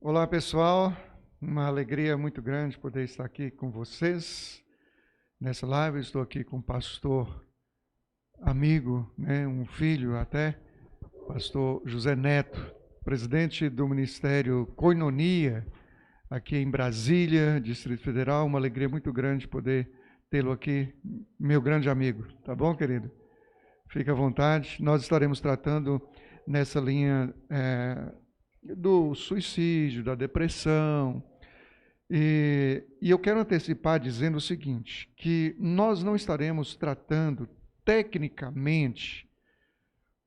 Olá, pessoal. Uma alegria muito grande poder estar aqui com vocês. Nessa live, estou aqui com um pastor amigo, um filho até, pastor José Neto, presidente do Ministério Koinonia, aqui em Brasília, Distrito Federal. Uma alegria muito grande poder tê-lo aqui, meu grande amigo. Tá bom, querido? Fique à vontade. Nós estaremos tratando nessa linha do suicídio, da depressão. E eu quero antecipar dizendo o seguinte, que nós não estaremos tratando tecnicamente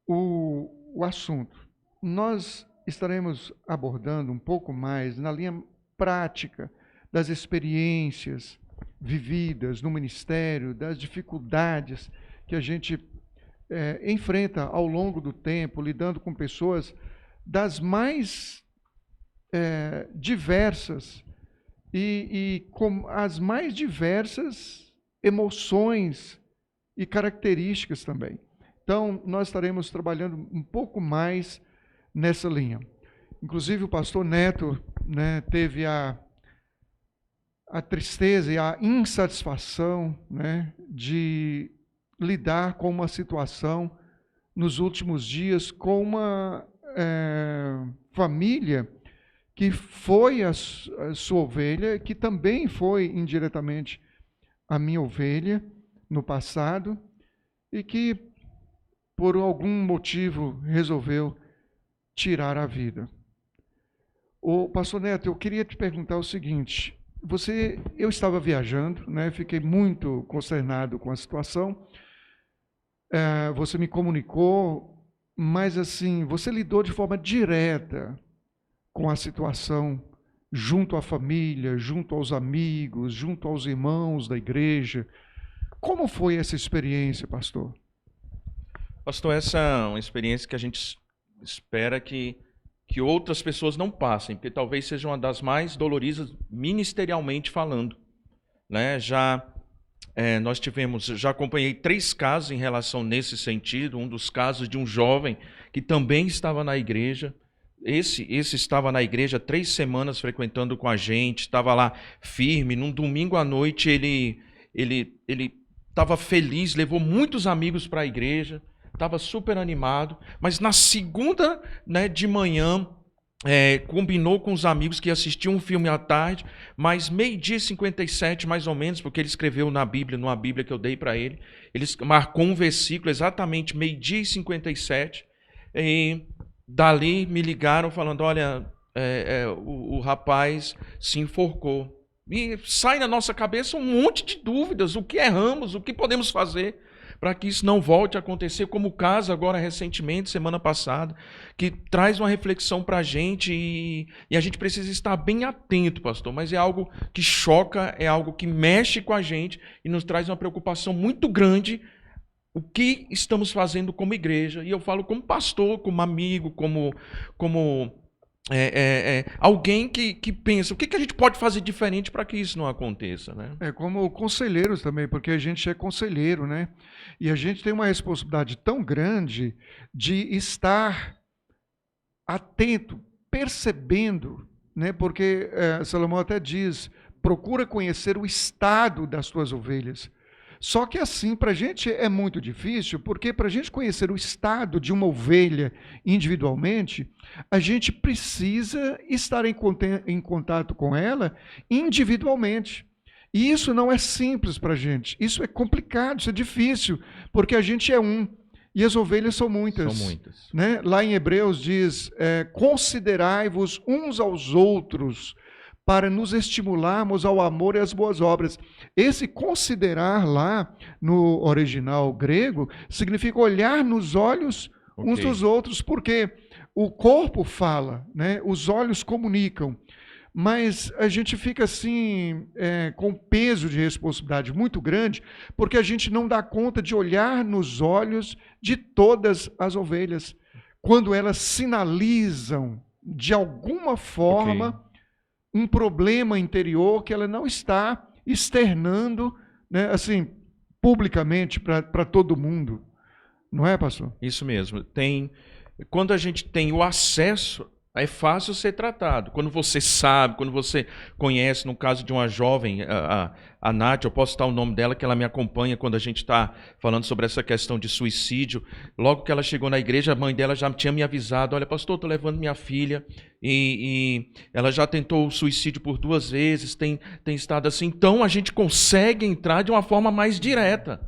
o assunto. Nós estaremos abordando um pouco mais na linha prática das experiências vividas no ministério, das dificuldades que a gente enfrenta ao longo do tempo, lidando com pessoas das mais diversas e com as mais diversas emoções e características também. Então, nós estaremos trabalhando um pouco mais nessa linha. Inclusive, o pastor Neto teve a tristeza e a insatisfação de lidar com uma situação nos últimos dias com uma família que foi a sua ovelha, que também foi indiretamente a minha ovelha no passado e que por algum motivo resolveu tirar a vida. Ô, pastor Neto, eu queria te perguntar o seguinte, eu estava viajando, fiquei muito consternado com a situação, você me comunicou, mas assim, você lidou de forma direta com a situação junto à família, junto aos amigos, junto aos irmãos da igreja. Como foi essa experiência, pastor? Pastor, essa é uma experiência que a gente espera que outras pessoas não passem, porque talvez seja uma das mais dolorosas ministerialmente falando. Já acompanhei 3 casos em relação nesse sentido. Um dos casos de um jovem que também estava na igreja. Esse estava na igreja 3 semanas frequentando com a gente, estava lá firme. Num domingo à noite ele estava feliz, levou muitos amigos para a igreja, estava super animado. Mas na segunda de manhã, combinou com os amigos que assistiam um filme à tarde, mas 12h57 mais ou menos, porque ele escreveu numa Bíblia que eu dei para ele, ele marcou um versículo exatamente 12h57, e dali me ligaram falando, olha, o rapaz se enforcou. E sai na nossa cabeça um monte de dúvidas, o que erramos, o que podemos fazer para que isso não volte a acontecer, como o caso agora recentemente, semana passada, que traz uma reflexão para a gente e a gente precisa estar bem atento, pastor, mas é algo que choca, é algo que mexe com a gente e nos traz uma preocupação muito grande, o que estamos fazendo como igreja, e eu falo como pastor, como amigo, como alguém que pensa, o que a gente pode fazer diferente para que isso não aconteça, Como conselheiros também, porque a gente é conselheiro, e a gente tem uma responsabilidade tão grande de estar atento, percebendo, porque Salomão até diz, procura conhecer o estado das tuas ovelhas. Só que assim, para a gente é muito difícil, porque para a gente conhecer o estado de uma ovelha individualmente, a gente precisa estar em contato com ela individualmente. E isso não é simples para a gente, isso é complicado, isso é difícil, porque a gente é um, e as ovelhas são muitas. São muitas. Lá em Hebreus diz, considerai-vos uns aos outros, para nos estimularmos ao amor e às boas obras. Esse considerar lá, no original grego, significa olhar nos olhos uns dos outros, porque o corpo fala, os olhos comunicam, mas a gente fica assim, com um peso de responsabilidade muito grande, porque a gente não dá conta de olhar nos olhos de todas as ovelhas, quando elas sinalizam, de alguma forma, um problema interior que ela não está externando, assim, publicamente para todo mundo. Não é, pastor? Isso mesmo. Quando a gente tem o acesso É fácil ser tratado. Quando você sabe, quando você conhece, no caso de uma jovem, a Nath, eu posso citar o nome dela, que ela me acompanha quando a gente está falando sobre essa questão de suicídio. Logo que ela chegou na igreja, a mãe dela já tinha me avisado, olha, pastor, estou levando minha filha e ela já tentou o suicídio por 2 vezes, tem estado assim. Então a gente consegue entrar de uma forma mais direta.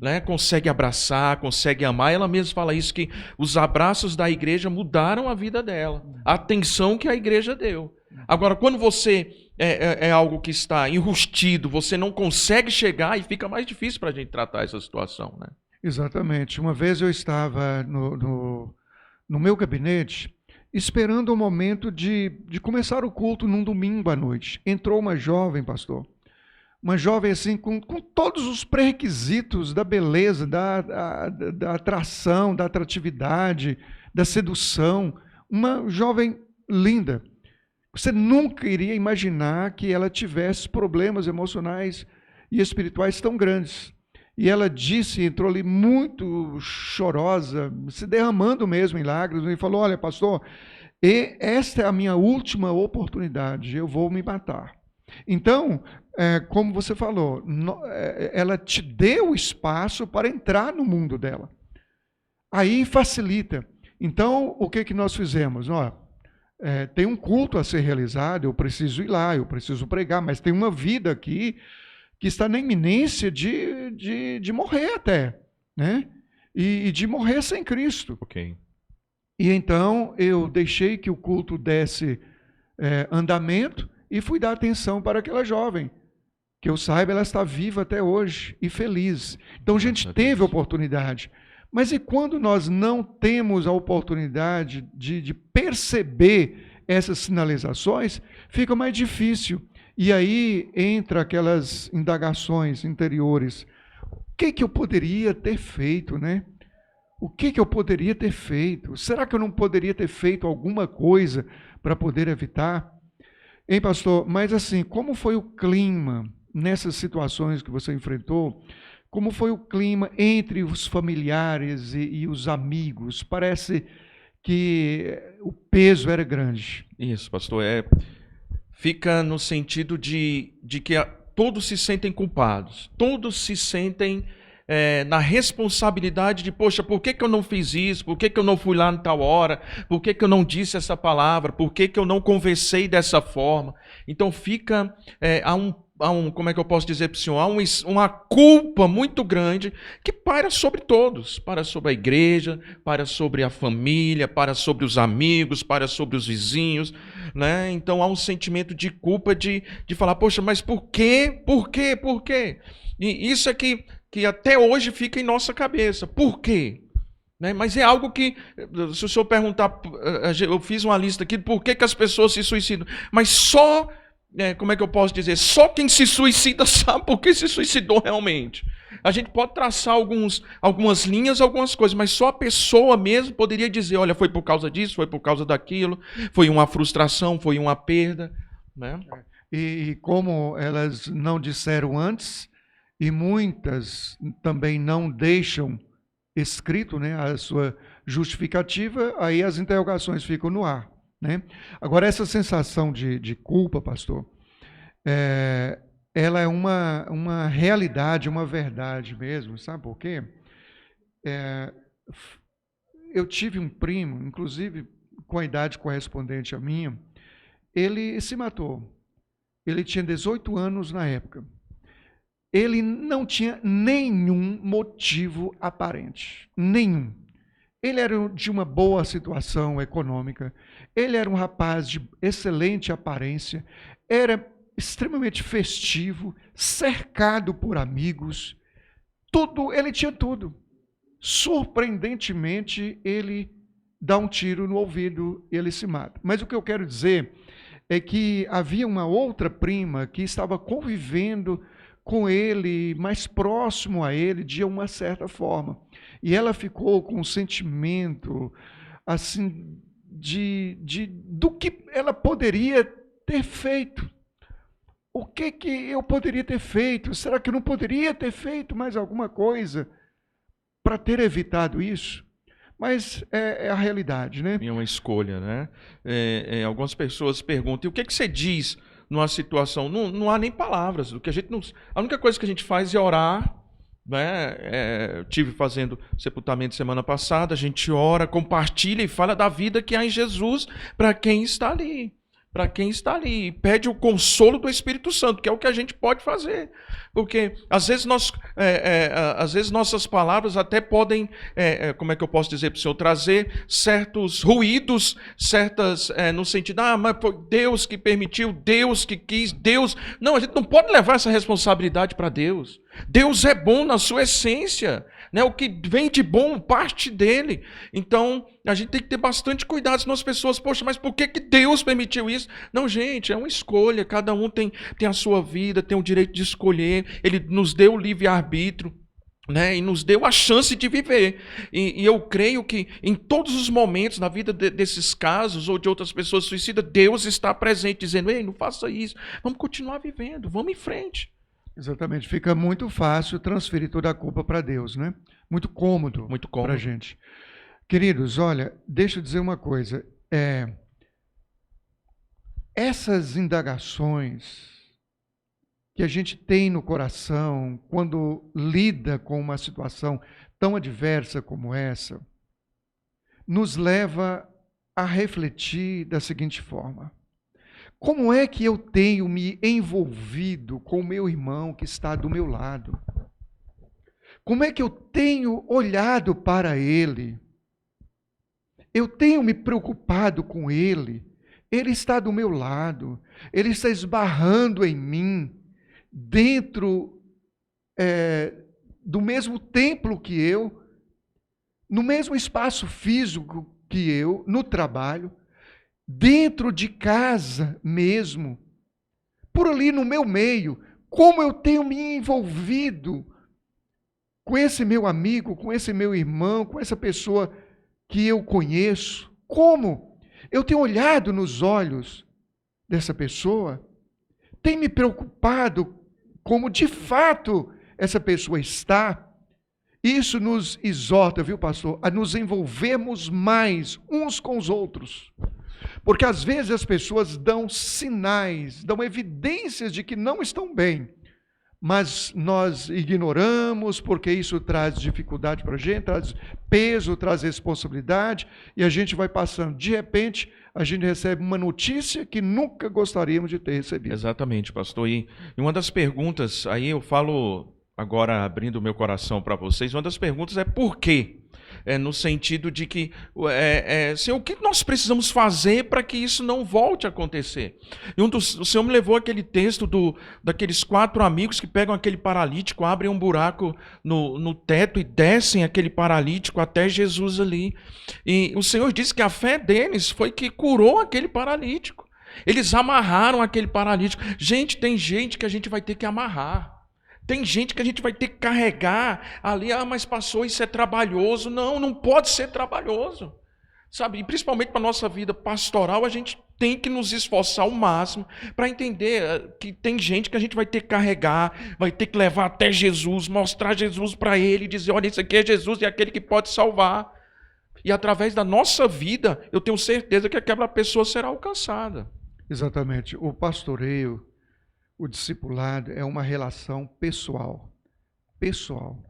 Né, consegue abraçar, consegue amar. Ela mesma fala isso, que os abraços da igreja mudaram a vida dela. A atenção que a igreja deu. Agora, quando você é algo que está enrustido, você não consegue chegar e fica mais difícil para a gente tratar essa situação. Né? Exatamente. Uma vez eu estava no meu gabinete esperando o momento de começar o culto num domingo à noite. Entrou uma jovem, pastor. Uma jovem assim, com todos os pré-requisitos da beleza, da atração, da atratividade, da sedução. Uma jovem linda. Você nunca iria imaginar que ela tivesse problemas emocionais e espirituais tão grandes. E ela disse, entrou ali muito chorosa, se derramando mesmo em lágrimas, e falou, olha, pastor, esta é a minha última oportunidade, eu vou me matar. Então, como você falou, ela te deu espaço para entrar no mundo dela. Aí facilita. Então, o que nós fizemos? Tem um culto a ser realizado, eu preciso ir lá, eu preciso pregar, mas tem uma vida aqui que está na iminência de morrer até, né? E de morrer sem Cristo. Ok. E então, eu deixei que o culto desse andamento, e fui dar atenção para aquela jovem. Que eu saiba, ela está viva até hoje e feliz. Então a gente teve a oportunidade. Mas e quando nós não temos a oportunidade de perceber essas sinalizações, fica mais difícil. E aí entra aquelas indagações interiores. O que eu poderia ter feito, né? O que eu poderia ter feito? Será que eu não poderia ter feito alguma coisa para poder evitar? Hein, pastor? Mas assim, como foi o clima nessas situações que você enfrentou? Como foi o clima entre os familiares e os amigos? Parece que o peso era grande. Isso, pastor. Fica no sentido de que todos se sentem culpados. Todos se sentem na responsabilidade de, poxa, por que eu não fiz isso? Por que eu não fui lá em tal hora? Por que eu não disse essa palavra? Por que eu não conversei dessa forma? Então fica como é que eu posso dizer para o senhor? Há uma culpa muito grande que paira sobre todos, para sobre a igreja, para sobre a família, para sobre os amigos, para sobre os vizinhos, né? Então há um sentimento de culpa de falar, poxa, mas por quê? Por quê? Por quê? E isso é que até hoje fica em nossa cabeça. Por quê? Né? Mas é algo que, se o senhor perguntar, eu fiz uma lista aqui, por que as pessoas se suicidam? Mas só, como é que eu posso dizer? Só quem se suicida sabe por que se suicidou realmente. A gente pode traçar algumas linhas, algumas coisas, mas só a pessoa mesmo poderia dizer, olha, foi por causa disso, foi por causa daquilo, foi uma frustração, foi uma perda. Né? E como elas não disseram antes, e muitas também não deixam escrito, né, a sua justificativa, aí as interrogações ficam no ar. Né? Agora, essa sensação de culpa, pastor, ela é uma realidade, uma verdade mesmo, sabe por quê? Eu tive um primo, inclusive com a idade correspondente à minha, ele se matou. Ele tinha 18 anos na época. Ele não tinha nenhum motivo aparente, nenhum. Ele era de uma boa situação econômica, ele era um rapaz de excelente aparência, era extremamente festivo, cercado por amigos, tudo, ele tinha tudo. Surpreendentemente, ele dá um tiro no ouvido e ele se mata. Mas o que eu quero dizer é que havia uma outra prima que estava convivendo com ele, mais próximo a ele, de uma certa forma. E ela ficou com um sentimento, assim, do que ela poderia ter feito. O que eu poderia ter feito? Será que eu não poderia ter feito mais alguma coisa para ter evitado isso? Mas é a realidade, né? E é uma escolha, né? Algumas pessoas perguntam, e o que você diz numa situação? Não há nem palavras. A única coisa que a gente faz é orar, né? Tive fazendo sepultamento semana passada, a gente ora, compartilha e fala da vida que há em Jesus para quem está ali. Para quem está ali, e pede o consolo do Espírito Santo, que é o que a gente pode fazer. Porque às vezes nossas palavras até podem, como é que eu posso dizer para o senhor, trazer certos ruídos, no sentido, mas foi Deus que permitiu, Deus que quis, Deus. Não, a gente não pode levar essa responsabilidade para Deus. Deus é bom na sua essência, né? O que vem de bom parte dele. Então, a gente tem que ter bastante cuidado, senão as pessoas, poxa, mas por que Deus permitiu isso? Não, gente, é uma escolha, cada um tem a sua vida, tem o direito de escolher, ele nos deu o livre-arbítrio, né? E nos deu a chance de viver. E eu creio que em todos os momentos na vida desses casos ou de outras pessoas suicidas, Deus está presente, dizendo, ei, não faça isso, vamos continuar vivendo, vamos em frente. Exatamente. Fica muito fácil transferir toda a culpa para Deus, né? Muito cômodo para a gente. Queridos, olha, deixa eu dizer uma coisa. Essas indagações que a gente tem no coração quando lida com uma situação tão adversa como essa, nos leva a refletir da seguinte forma. Como é que eu tenho me envolvido com o meu irmão que está do meu lado? Como é que eu tenho olhado para ele? Eu tenho me preocupado com ele? Ele está do meu lado, ele está esbarrando em mim, dentro do mesmo templo que eu, no mesmo espaço físico que eu, no trabalho, dentro de casa mesmo, por ali no meu meio, como eu tenho me envolvido com esse meu amigo, com esse meu irmão, com essa pessoa que eu conheço, como eu tenho olhado nos olhos dessa pessoa, tem me preocupado como de fato essa pessoa está. Isso nos exorta, viu, pastor, a nos envolvermos mais uns com os outros. Porque às vezes as pessoas dão sinais, dão evidências de que não estão bem, mas nós ignoramos porque isso traz dificuldade para a gente, traz peso, traz responsabilidade, e a gente vai passando. De repente, a gente recebe uma notícia que nunca gostaríamos de ter recebido. Exatamente, pastor. E uma das perguntas, aí eu falo agora abrindo o meu coração para vocês, uma das perguntas é por quê? No sentido de que, Senhor, o que nós precisamos fazer para que isso não volte a acontecer? E o Senhor me levou aquele texto daqueles 4 amigos que pegam aquele paralítico, abrem um buraco no teto e descem aquele paralítico até Jesus ali. E o Senhor disse que a fé deles foi que curou aquele paralítico. Eles amarraram aquele paralítico. Gente, tem gente que a gente vai ter que amarrar. Tem gente que a gente vai ter que carregar ali, mas pastor, isso é trabalhoso. Não, não pode ser trabalhoso. Sabe? E principalmente para a nossa vida pastoral, a gente tem que nos esforçar ao máximo para entender que tem gente que a gente vai ter que carregar, vai ter que levar até Jesus, mostrar Jesus para ele, dizer, olha, isso aqui é Jesus e é aquele que pode salvar. E através da nossa vida, eu tenho certeza que aquela pessoa será alcançada. Exatamente. O pastoreio, o discipulado é uma relação pessoal. Pessoal.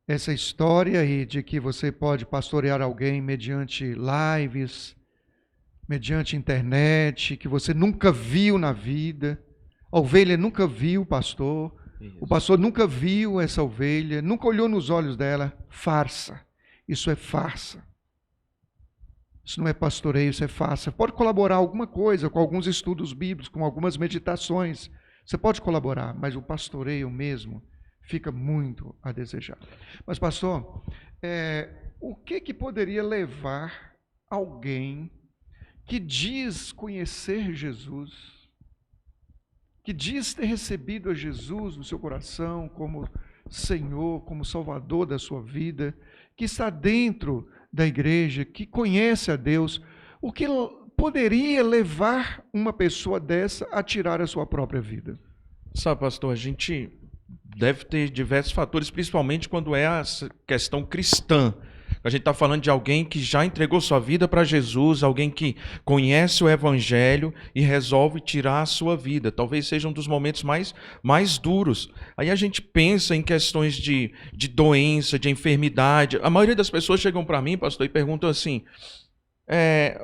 Essa história aí de que você pode pastorear alguém mediante lives, mediante internet, que você nunca viu na vida. A ovelha nunca viu o pastor. Isso. O pastor nunca viu essa ovelha, nunca olhou nos olhos dela. Farsa. Isso é farsa. Isso não é pastoreio, isso é farsa. Pode colaborar alguma coisa com alguns estudos bíblicos, com algumas meditações. Você pode colaborar, mas o pastoreio mesmo fica muito a desejar. Mas, pastor, o que poderia levar alguém que diz conhecer Jesus, que diz ter recebido a Jesus no seu coração como Senhor, como Salvador da sua vida, que está dentro da igreja, que conhece a Deus, o que poderia levar uma pessoa dessa a tirar a sua própria vida? Sabe, pastor, a gente deve ter diversos fatores, principalmente quando é a questão cristã, A gente está falando de alguém que já entregou sua vida para Jesus, alguém que conhece o Evangelho e resolve tirar a sua vida. Talvez seja um dos momentos mais duros. Aí a gente pensa em questões de doença, de enfermidade. A maioria das pessoas chegam para mim, pastor, e perguntam assim,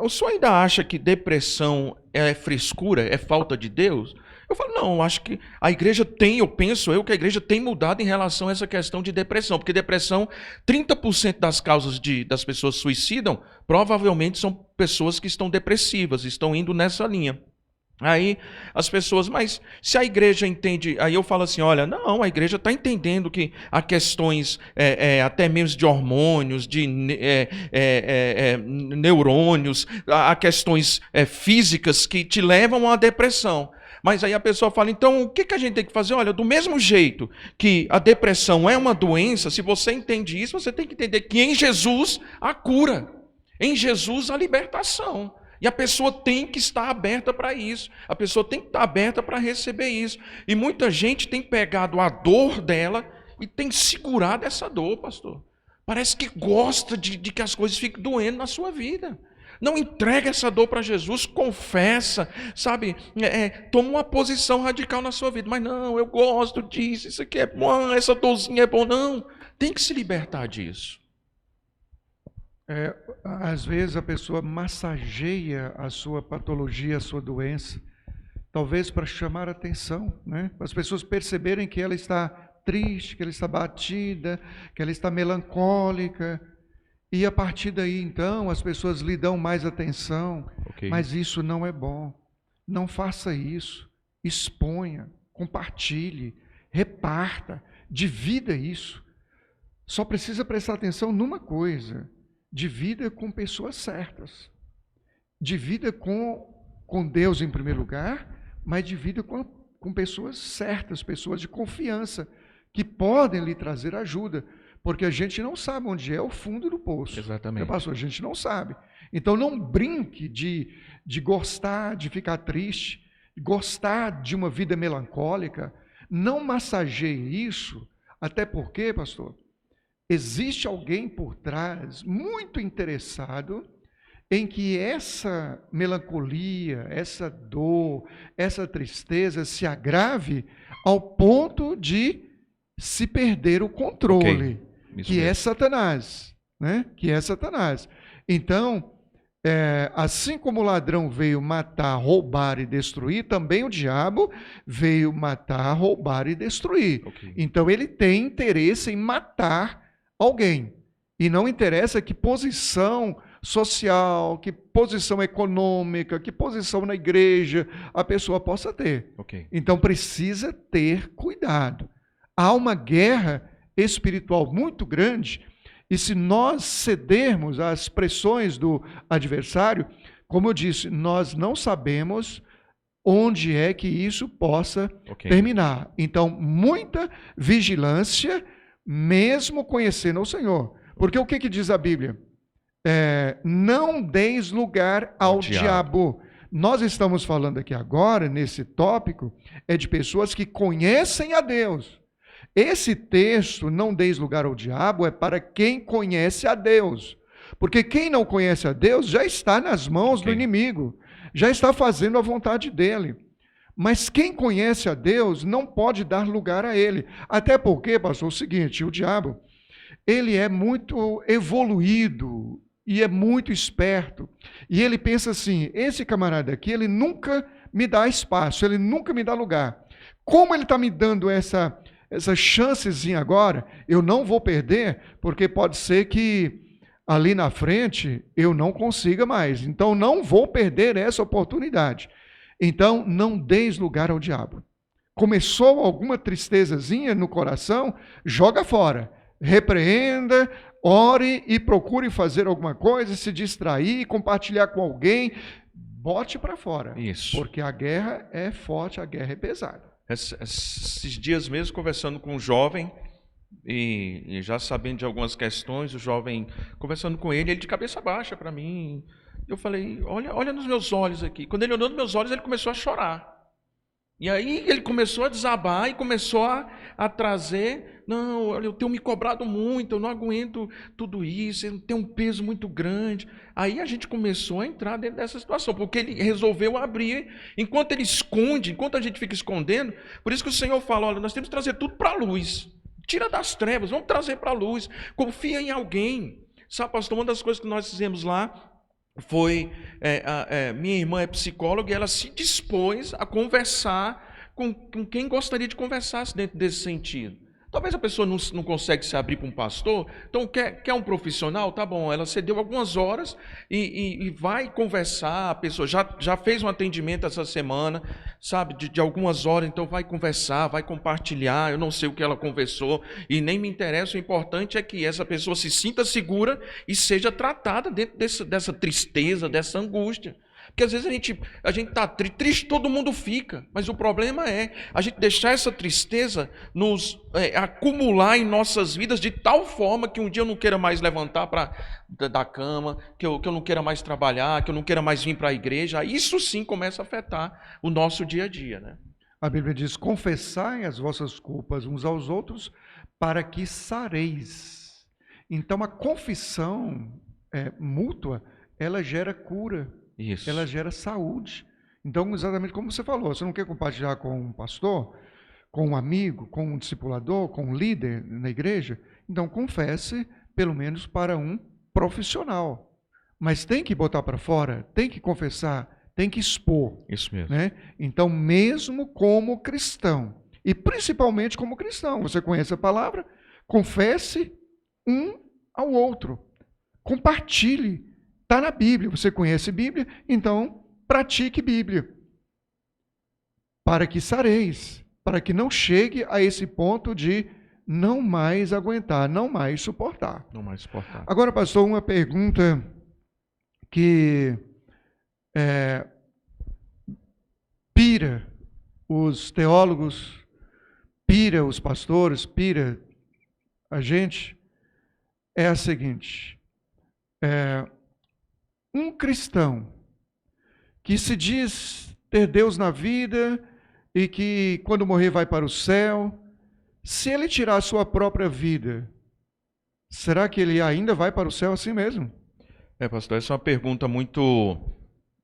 o senhor ainda acha que depressão é frescura, é falta de Deus? Eu falo, não, eu acho que a igreja tem, eu penso que a igreja tem mudado em relação a essa questão de depressão, porque depressão, 30% das causas das pessoas que suicidam, provavelmente são pessoas que estão depressivas, estão indo nessa linha. Aí as pessoas, mas se a igreja entende, aí eu falo assim, olha, não, a igreja está entendendo que há questões até mesmo de hormônios, de neurônios, há questões físicas que te levam à depressão. Mas aí a pessoa fala, então o que a gente tem que fazer? Olha, do mesmo jeito que a depressão é uma doença, se você entende isso, você tem que entender que em Jesus há cura, em Jesus há libertação. E a pessoa tem que estar aberta para isso, a pessoa tem que estar aberta para receber isso. E muita gente tem pegado a dor dela e tem segurado essa dor, pastor. Parece que gosta de que as coisas fiquem doendo na sua vida. Não entrega essa dor para Jesus, confessa, sabe? Toma uma posição radical na sua vida. Mas não, eu gosto disso, isso aqui é bom, essa dorzinha é bom. Não, tem que se libertar disso. Às vezes a pessoa massageia a sua patologia, a sua doença, talvez para chamar a atenção, né? Para as pessoas perceberem que ela está triste, que ela está batida, que ela está melancólica. E a partir daí, então, as pessoas lhe dão mais atenção. Okay. Mas isso não é bom. Não faça isso. Exponha, compartilhe, reparta, divida isso. Só precisa prestar atenção numa coisa. Divida com pessoas certas. Divida com Deus em primeiro lugar, mas divida com pessoas certas, pessoas de confiança, que podem lhe trazer ajuda. Porque a gente não sabe onde é o fundo do poço. Exatamente. Pastor, a gente não sabe. Então não brinque de gostar, de ficar triste, gostar de uma vida melancólica. Não massageie isso, até porque, pastor, existe alguém por trás muito interessado em que essa melancolia, essa dor, essa tristeza se agrave ao ponto de se perder o controle. Okay. Que é Satanás, né? Que é Satanás. Então, assim como o ladrão veio matar, roubar e destruir, também o diabo veio matar, roubar e destruir. Okay. Então, ele tem interesse em matar alguém. E não interessa que posição social, que posição econômica, que posição na igreja a pessoa possa ter. Okay. Então, precisa ter cuidado. Há uma guerra espiritual muito grande, e se nós cedermos às pressões do adversário, como eu disse, nós não sabemos onde é que isso possa terminar. Então, muita vigilância, mesmo conhecendo o Senhor. Porque o que diz a Bíblia? Não deis lugar ao diabo. Nós estamos falando aqui agora, nesse tópico, de pessoas que conhecem a Deus. Esse texto, não deis lugar ao diabo, é para quem conhece a Deus. Porque quem não conhece a Deus já está nas mãos do inimigo, já está fazendo a vontade dele. Mas quem conhece a Deus não pode dar lugar a ele. Até porque, pastor, é o seguinte, o diabo, ele é muito evoluído e é muito esperto. E ele pensa assim, esse camarada aqui, ele nunca me dá espaço, ele nunca me dá lugar. Como ele está me dando essa chancezinha agora, eu não vou perder, porque pode ser que ali na frente eu não consiga mais. Então, não vou perder essa oportunidade. Então, não deis lugar ao diabo. Começou alguma tristezazinha no coração, joga fora. Repreenda, ore e procure fazer alguma coisa, se distrair, compartilhar com alguém. Bote para fora. Isso. Porque a guerra é forte, a guerra é pesada. Esses dias mesmo, conversando com um jovem, e já sabendo de algumas questões, o jovem, conversando com ele de cabeça baixa para mim, eu falei, olha nos meus olhos aqui. Quando ele olhou nos meus olhos, ele começou a chorar. E aí ele começou a desabar e começou a trazer Não, olha, eu tenho me cobrado muito, eu não aguento tudo isso, eu tenho um peso muito grande. Aí a gente começou a entrar dentro dessa situação, porque ele resolveu abrir. Enquanto ele esconde, enquanto a gente fica escondendo, por isso que o Senhor fala, olha, nós temos que trazer tudo para a luz. Tira das trevas, vamos trazer para a luz. Confia em alguém. Sabe, pastor, uma das coisas que nós fizemos lá foi, minha irmã é psicóloga e ela se dispôs a conversar com quem gostaria de conversar dentro desse sentido. Talvez a pessoa não consegue se abrir para um pastor, então quer um profissional? Tá bom, ela cedeu algumas horas e vai conversar, a pessoa já fez um atendimento essa semana, sabe, de algumas horas, então vai conversar, vai compartilhar, eu não sei o que ela conversou e nem me interessa, o importante é que essa pessoa se sinta segura e seja tratada dentro dessa tristeza, dessa angústia. Porque às vezes a gente está triste, todo mundo fica, mas o problema é a gente deixar essa tristeza nos acumular em nossas vidas de tal forma que um dia eu não queira mais levantar da cama, que eu não queira mais trabalhar, que eu não queira mais vir para a igreja. Isso sim começa a afetar o nosso dia a dia, né? A Bíblia diz, confessai as vossas culpas uns aos outros para que sareis. Então a confissão mútua, ela gera cura. Isso. Ela gera saúde. Então, exatamente como você falou, você não quer compartilhar com um pastor, com um amigo, com um discipulador, com um líder na igreja? Então, confesse, pelo menos para um profissional. Mas tem que botar para fora, tem que confessar, tem que expor. Isso mesmo. Né? Então, mesmo como cristão, e principalmente como cristão, você conhece a palavra, confesse um ao outro. Compartilhe. Está na Bíblia, você conhece Bíblia, então pratique Bíblia. Para que sareis, para que não chegue a esse ponto de não mais aguentar, não mais suportar. Não mais suportar. Agora, pastor, uma pergunta que pira os teólogos, pira os pastores, pira a gente, é a seguinte: um cristão que se diz ter Deus na vida e que quando morrer vai para o céu, se ele tirar a sua própria vida, será que ele ainda vai para o céu assim mesmo? Pastor, essa é uma pergunta muito,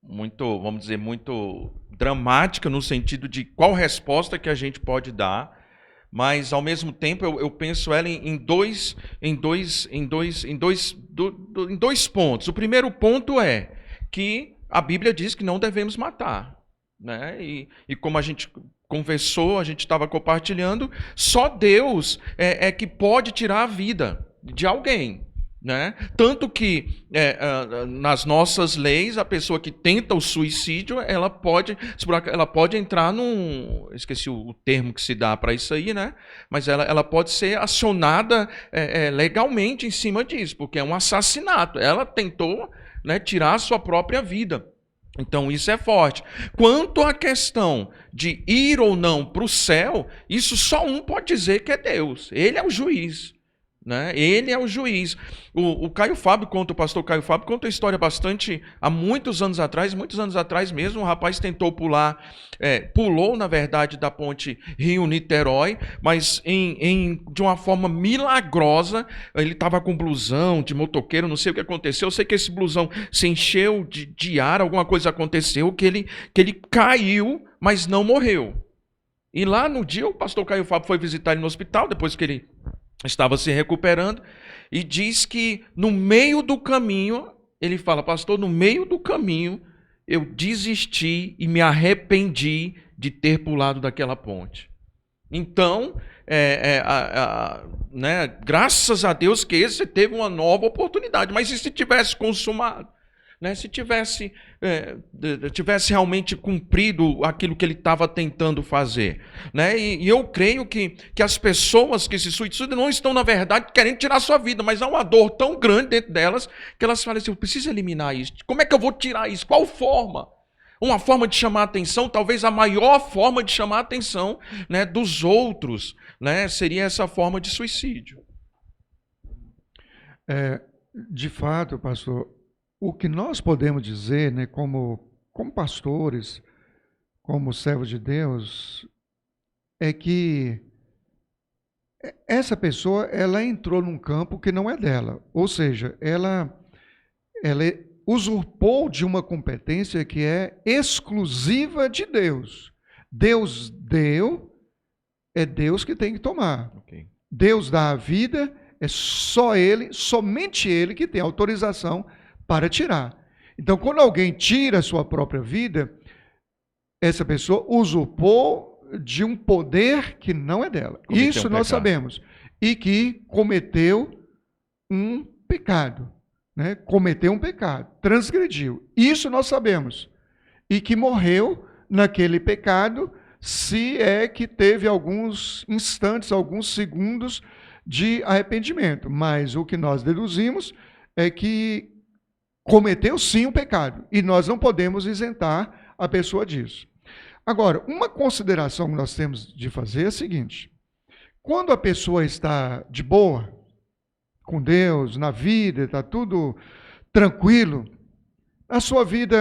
vamos dizer, muito dramática no sentido de qual resposta que a gente pode dar, mas ao mesmo tempo eu penso ela em dois pontos. O primeiro ponto é que a Bíblia diz que não devemos matar, né? E como a gente conversou, a gente estava compartilhando, só Deus é que pode tirar a vida de alguém. Né? Tanto que nas nossas leis, a pessoa que tenta o suicídio, ela pode entrar num... Esqueci o termo que se dá para isso aí, né? Mas ela pode ser acionada legalmente em cima disso, porque é um assassinato. Ela tentou, né, tirar a sua própria vida. Então isso é forte. Quanto à questão de ir ou não para o céu, isso só um pode dizer que é Deus. Ele é o juiz. Né? Ele é o juiz. O Caio Fábio conta, o pastor Caio Fábio conta a história bastante há muitos anos atrás mesmo, um rapaz tentou pulou na verdade da ponte Rio-Niterói, mas de uma forma milagrosa. Ele estava com blusão de motoqueiro, não sei o que aconteceu, eu sei que esse blusão se encheu de ar, alguma coisa aconteceu, que ele caiu, mas não morreu. E lá no dia o pastor Caio Fábio foi visitar ele no hospital, depois que ele estava se recuperando, e diz que no meio do caminho, ele fala, pastor, no meio do caminho, eu desisti e me arrependi de ter pulado daquela ponte. Então, né, graças a Deus que esse teve uma nova oportunidade, mas e se tivesse consumado? Né, se tivesse realmente cumprido aquilo que ele estava tentando fazer. Né? E eu creio que as pessoas que se suicidam não estão, na verdade, querendo tirar a sua vida, mas há uma dor tão grande dentro delas que elas falam assim, eu preciso eliminar isso. Como é que eu vou tirar isso? Qual forma? Uma forma de chamar a atenção, talvez a maior forma de chamar a atenção, né, dos outros, né, seria essa forma de suicídio. De fato, pastor, o que nós podemos dizer, né, como pastores, como servos de Deus, é que essa pessoa, ela entrou num campo que não é dela. Ou seja, ela usurpou de uma competência que é exclusiva de Deus. Deus deu, é Deus que tem que tomar. Ok. Deus dá a vida, é só Ele, somente Ele que tem autorização para tirar. Então, quando alguém tira a sua própria vida, essa pessoa usurpou de um poder que não é dela. Cometeu Isso um nós pecado. sabemos. E que cometeu um pecado. Né? Cometeu um pecado, transgrediu. Isso nós sabemos. E que morreu naquele pecado, se é que teve alguns instantes, alguns segundos de arrependimento. Mas o que nós deduzimos é que cometeu sim um pecado. E nós não podemos isentar a pessoa disso. Agora, uma consideração que nós temos de fazer é a seguinte: quando a pessoa está de boa, com Deus, na vida, está tudo tranquilo, na sua vida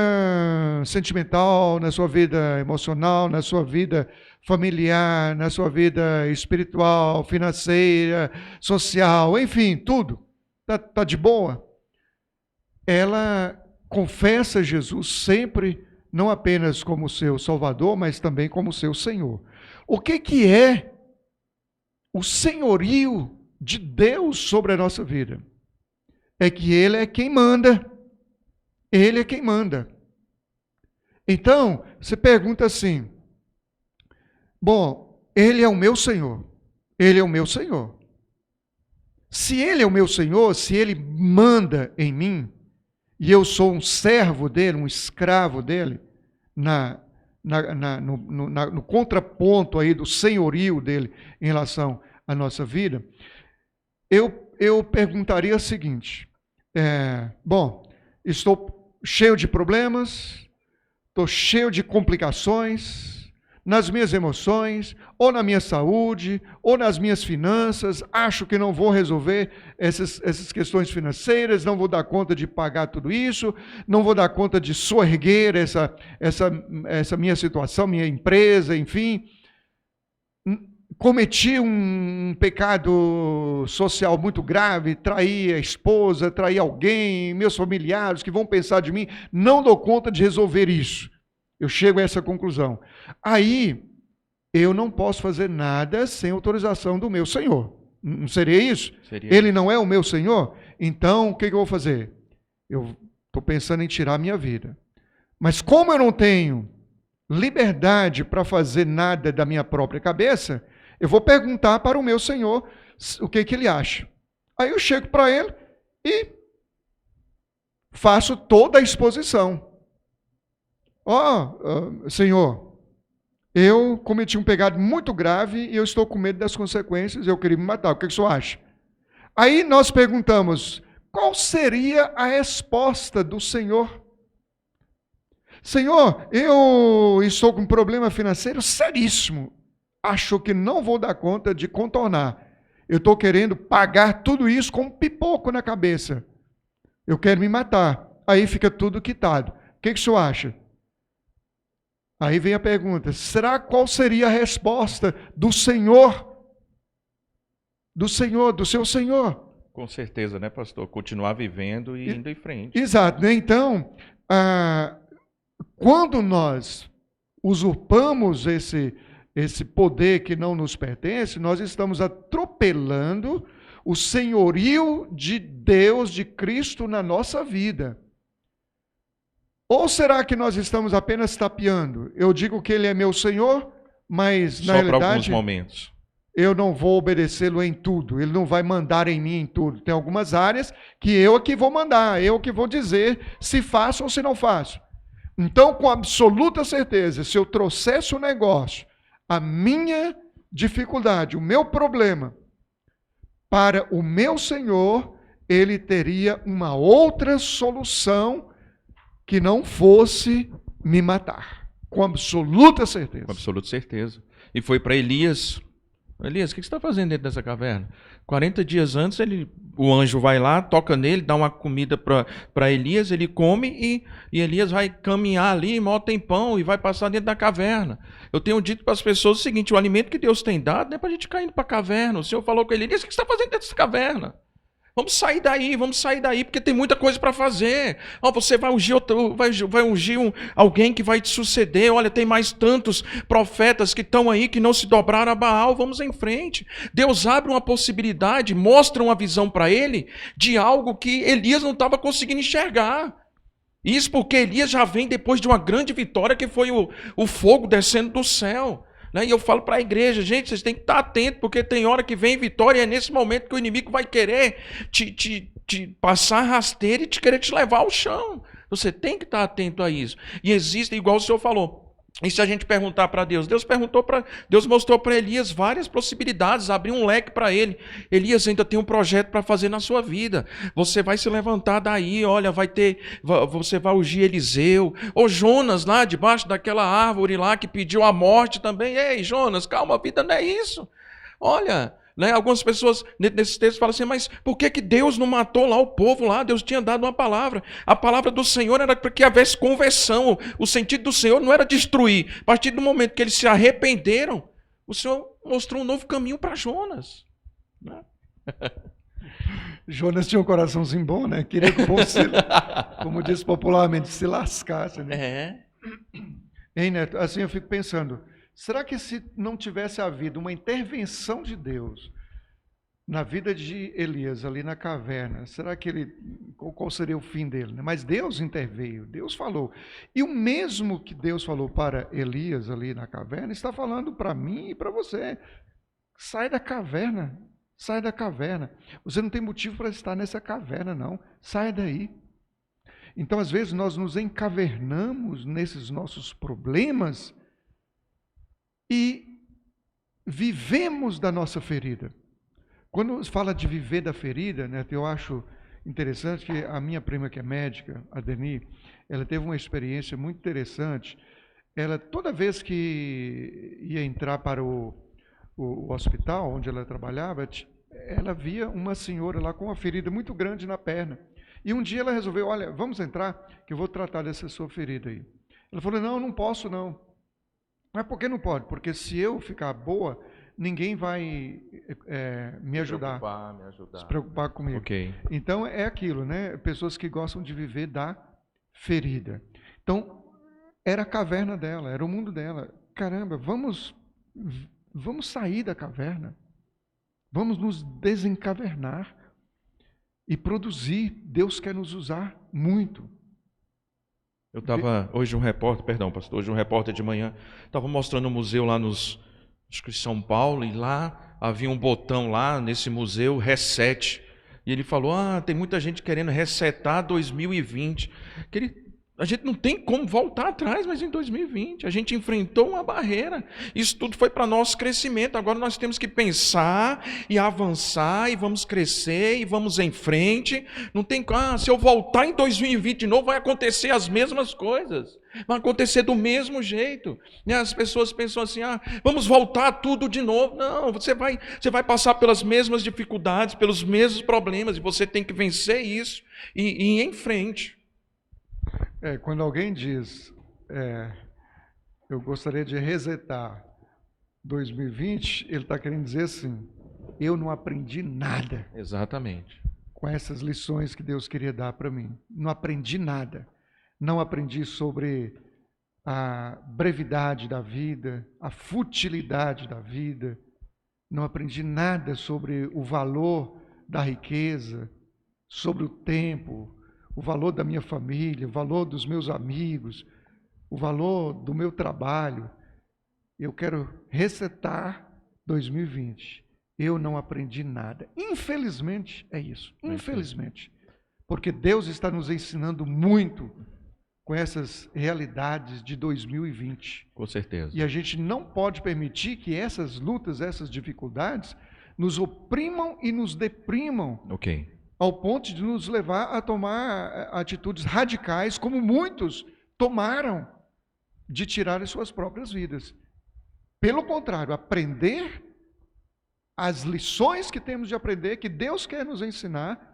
sentimental, na sua vida emocional, na sua vida familiar, na sua vida espiritual, financeira, social, enfim, tudo, está de boa, ela confessa Jesus sempre, não apenas como seu Salvador, mas também como seu Senhor. O que é o senhorio de Deus sobre a nossa vida? É que Ele é quem manda. Ele é quem manda. Então, você pergunta assim: bom, Ele é o meu Senhor. Ele é o meu Senhor. Se Ele é o meu Senhor, se Ele manda em mim, e eu sou um servo dele, um escravo dele, no contraponto aí do senhorio dele em relação à nossa vida, eu perguntaria o seguinte: bom, estou cheio de problemas, estou cheio de complicações nas minhas emoções, ou na minha saúde, ou nas minhas finanças, acho que não vou resolver essas questões financeiras, não vou dar conta de pagar tudo isso, não vou dar conta de soerguer essa minha situação, minha empresa, enfim. Cometi um pecado social muito grave, traí a esposa, traí alguém, meus familiares que vão pensar de mim, não dou conta de resolver isso. Eu chego a essa conclusão. Aí, eu não posso fazer nada sem autorização do meu Senhor. Não seria isso? Seria. Ele não é o meu Senhor? Então, o que eu vou fazer? Eu estou pensando em tirar a minha vida. Mas como eu não tenho liberdade para fazer nada da minha própria cabeça, eu vou perguntar para o meu Senhor o que ele acha. Aí eu chego para ele e faço toda a exposição. Senhor, eu cometi um pecado muito grave e eu estou com medo das consequências, eu queria me matar. O que o senhor acha? Aí nós perguntamos: qual seria a resposta do Senhor? Senhor, eu estou com um problema financeiro seríssimo. Acho que não vou dar conta de contornar. Eu estou querendo pagar tudo isso com um pipoco na cabeça. Eu quero me matar. Aí fica tudo quitado. O que o senhor acha? Aí vem a pergunta: qual seria a resposta do Senhor? Do Senhor, do seu Senhor? Com certeza, né, pastor? Continuar vivendo e indo em frente. Exato, né? Então, quando nós usurpamos esse poder que não nos pertence, nós estamos atropelando o senhorio de Deus, de Cristo na nossa vida. Ou será que nós estamos apenas tapeando? Eu digo que Ele é meu Senhor, mas na realidade, para alguns momentos, eu não vou obedecê-lo em tudo. Ele não vai mandar em mim em tudo. Tem algumas áreas que eu é que vou mandar, eu que vou dizer se faço ou se não faço. Então, com absoluta certeza, se eu trouxesse o negócio, a minha dificuldade, o meu problema, para o meu Senhor, Ele teria uma outra solução que não fosse me matar, com absoluta certeza. Com absoluta certeza. E foi para Elias: Elias, o que você está fazendo dentro dessa caverna? 40 dias antes ele o anjo vai lá, toca nele, dá uma comida para Elias, ele come e Elias vai caminhar ali, maior tempão, e vai passar dentro da caverna. Eu tenho dito para as pessoas o seguinte: o alimento que Deus tem dado não é para a gente cair para a caverna. O Senhor falou com Elias: o que você está fazendo dentro dessa caverna? Vamos sair daí, porque tem muita coisa para fazer. Você vai ungir, alguém que vai te suceder. Olha, tem mais tantos profetas que estão aí que não se dobraram a Baal. Vamos em frente. Deus abre uma possibilidade, mostra uma visão para ele de algo que Elias não estava conseguindo enxergar. Isso porque Elias já vem depois de uma grande vitória, que foi o fogo descendo do céu. E eu falo para a igreja: gente, vocês têm que estar atentos, porque tem hora que vem vitória e é nesse momento que o inimigo vai querer te passar rasteira e querer te levar ao chão. Você tem que estar atento a isso. E existe, igual o senhor falou, e se a gente perguntar para Deus, Deus mostrou para Elias várias possibilidades, abriu um leque para ele. Elias, ainda tem um projeto para fazer na sua vida. Você vai se levantar daí, olha, você vai ungir Eliseu, ou Jonas lá debaixo daquela árvore lá que pediu a morte também. Ei, Jonas, calma, a vida não é isso. Olha, algumas pessoas nesse texto falam assim: mas por que Deus não matou lá o povo lá? Deus tinha dado uma palavra. A palavra do Senhor era para que houvesse conversão. O sentido do Senhor não era destruir. A partir do momento que eles se arrependeram, o Senhor mostrou um novo caminho para Jonas. Jonas tinha um coraçãozinho bom, né? Queria que o povo, como diz popularmente, se lascasse, né? Hein, Neto? Assim eu fico pensando: será que se não tivesse havido uma intervenção de Deus na vida de Elias ali na caverna, será que qual seria o fim dele? Mas Deus interveio, Deus falou. E o mesmo que Deus falou para Elias ali na caverna, está falando para mim e para você: sai da caverna, sai da caverna. Você não tem motivo para estar nessa caverna, não. Sai daí. Então, às vezes, nós nos encavernamos nesses nossos problemas e vivemos da nossa ferida. Quando fala de viver da ferida, né, eu acho interessante que a minha prima, que é médica, a Deni, ela teve uma experiência muito interessante. Ela, toda vez que ia entrar para o hospital onde ela trabalhava, ela via uma senhora lá com uma ferida muito grande na perna. E um dia ela resolveu: olha, vamos entrar, que eu vou tratar dessa sua ferida aí. Ela falou: não posso não. Mas por que não pode? Porque se eu ficar boa, ninguém vai me ajudar, se preocupar comigo. Okay. Então é aquilo, né? Pessoas que gostam de viver da ferida. Então, era a caverna dela, era o mundo dela. Caramba, vamos sair da caverna. Vamos nos desencavernar e produzir. Deus quer nos usar muito. Eu estava hoje um repórter de manhã estava mostrando um museu lá acho que em São Paulo, e lá havia um botão lá nesse museu, reset. E ele falou: tem muita gente querendo resetar 2020. A gente não tem como voltar atrás, mas em 2020 a gente enfrentou uma barreira. Isso tudo foi para nosso crescimento. Agora nós temos que pensar e avançar, e vamos crescer, e vamos em frente. Não tem se eu voltar em 2020 de novo, vai acontecer as mesmas coisas. Vai acontecer do mesmo jeito. E as pessoas pensam assim: vamos voltar tudo de novo. Não, você vai passar pelas mesmas dificuldades, pelos mesmos problemas, e você tem que vencer isso e ir em frente. Quando alguém diz, eu gostaria de resetar 2020, ele está querendo dizer assim: eu não aprendi nada. Exatamente. Com essas lições que Deus queria dar para mim. Não aprendi nada. Não aprendi sobre a brevidade da vida, a futilidade da vida. Não aprendi nada sobre o valor da riqueza, sobre o tempo, o valor da minha família, o valor dos meus amigos, o valor do meu trabalho. Eu quero resetar 2020. Eu não aprendi nada. Infelizmente é isso. Infelizmente. Porque Deus está nos ensinando muito com essas realidades de 2020. Com certeza. E a gente não pode permitir que essas lutas, essas dificuldades, nos oprimam e nos deprimam. Ok. Ao ponto de nos levar a tomar atitudes radicais, como muitos tomaram, de tirar as suas próprias vidas. Pelo contrário, aprender as lições que temos de aprender, que Deus quer nos ensinar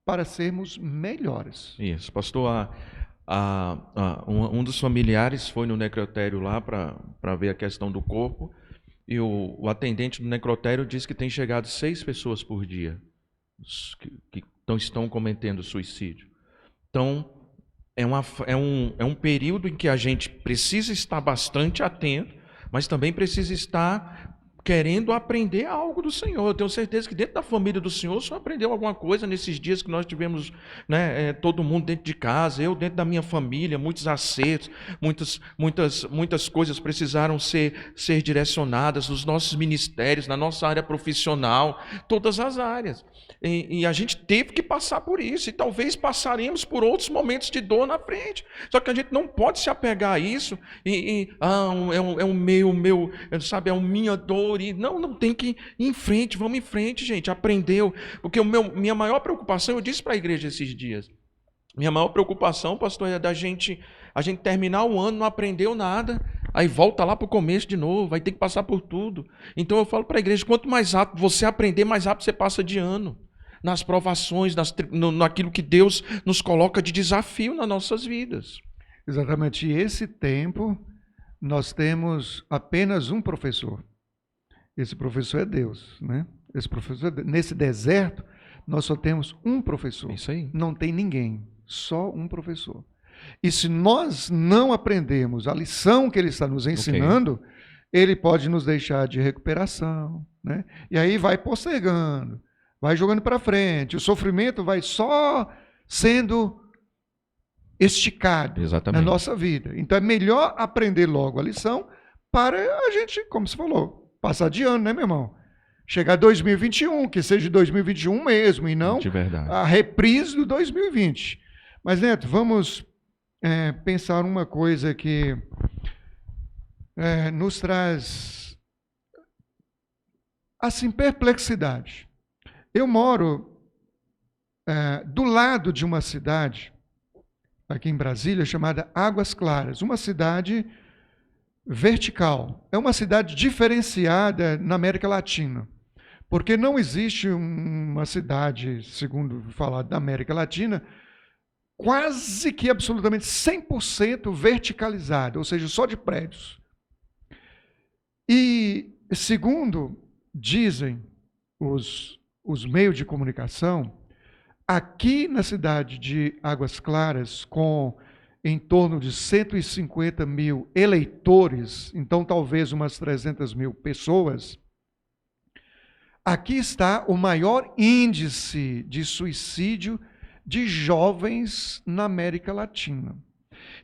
para sermos melhores. Isso, pastor, um dos familiares foi no necrotério lá para ver a questão do corpo, e o atendente do necrotério disse que tem chegado 6 pessoas por dia que estão cometendo suicídio. Então, é um período em que a gente precisa estar bastante atento, mas também precisa estar querendo aprender algo do Senhor. Eu tenho certeza que dentro da família do Senhor, o Senhor aprendeu alguma coisa nesses dias que nós tivemos, né, todo mundo dentro de casa, eu dentro da minha família, muitos acertos, muitas coisas precisaram ser direcionadas nos nossos ministérios, na nossa área profissional, todas as áreas. E a gente teve que passar por isso, e talvez passaremos por outros momentos de dor na frente. Só que a gente não pode se apegar a isso é o meu, sabe, é a minha dor. E não tem que ir em frente, vamos em frente, gente. Aprendeu. Porque minha maior preocupação, eu disse para a igreja esses dias, minha maior preocupação, pastor, é a gente terminar o ano, não aprendeu nada, aí volta lá para o começo de novo, vai ter que passar por tudo. Então eu falo para a igreja, quanto mais rápido você aprender, mais rápido você passa de ano. Nas provações, naquilo que Deus nos coloca de desafio nas nossas vidas. Exatamente. E esse tempo, nós temos apenas um professor. Esse professor é Deus, né? Esse professor é Deus. Nesse deserto, nós só temos um professor. Isso aí. Não tem ninguém, só um professor. E se nós não aprendemos a lição que ele está nos ensinando, ele pode nos deixar de recuperação, né? E aí vai postergando, vai jogando para frente. O sofrimento vai só sendo esticado na nossa vida. Então é melhor aprender logo a lição para a gente, como você falou, passar de ano, né, meu irmão? Chegar 2021, que seja 2021 mesmo, e não a reprise do 2020. Mas, Neto, vamos pensar uma coisa que nos traz, assim, perplexidade. Eu moro do lado de uma cidade, aqui em Brasília, chamada Águas Claras, uma cidade vertical. É uma cidade diferenciada na América Latina, porque não existe uma cidade, segundo falar da América Latina, quase que absolutamente 100% verticalizada, ou seja, só de prédios. E, segundo dizem os meios de comunicação, aqui na cidade de Águas Claras, com em torno de 150 mil eleitores, então talvez umas 300 mil pessoas, aqui está o maior índice de suicídio de jovens na América Latina.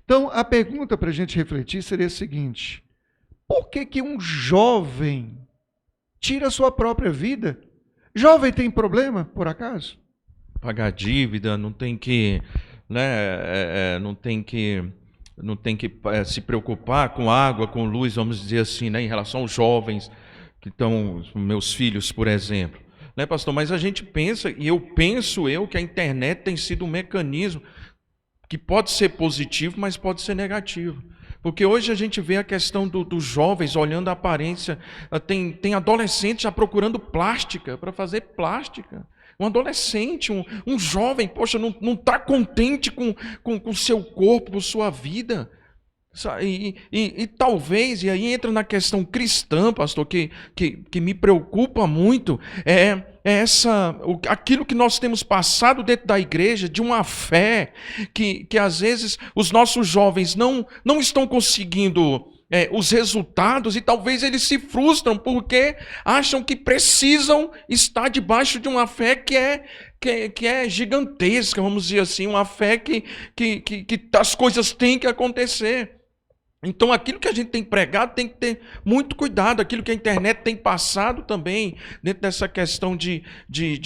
Então, a pergunta para a gente refletir seria a seguinte: por que um jovem tira a sua própria vida? Jovem tem problema, por acaso? Pagar dívida, não tem que... não tem que se preocupar com água, com luz, vamos dizer assim, né, em relação aos jovens que estão, meus filhos, por exemplo, né, pastor? Mas a gente pensa, e eu penso que a internet tem sido um mecanismo que pode ser positivo, mas pode ser negativo. Porque hoje a gente vê a questão dos jovens olhando a aparência, tem adolescentes já procurando plástica, para fazer plástica. Um adolescente, um jovem, poxa, não está contente com o seu corpo, com sua vida. E talvez, e aí entra na questão cristã, pastor, que me preocupa muito, aquilo que nós temos passado dentro da igreja, de uma fé, que às vezes os nossos jovens não estão conseguindo os resultados, e talvez eles se frustram porque acham que precisam estar debaixo de uma fé que é gigantesca, vamos dizer assim, uma fé que as coisas têm que acontecer. Então, aquilo que a gente tem pregado tem que ter muito cuidado, aquilo que a internet tem passado também, dentro dessa questão de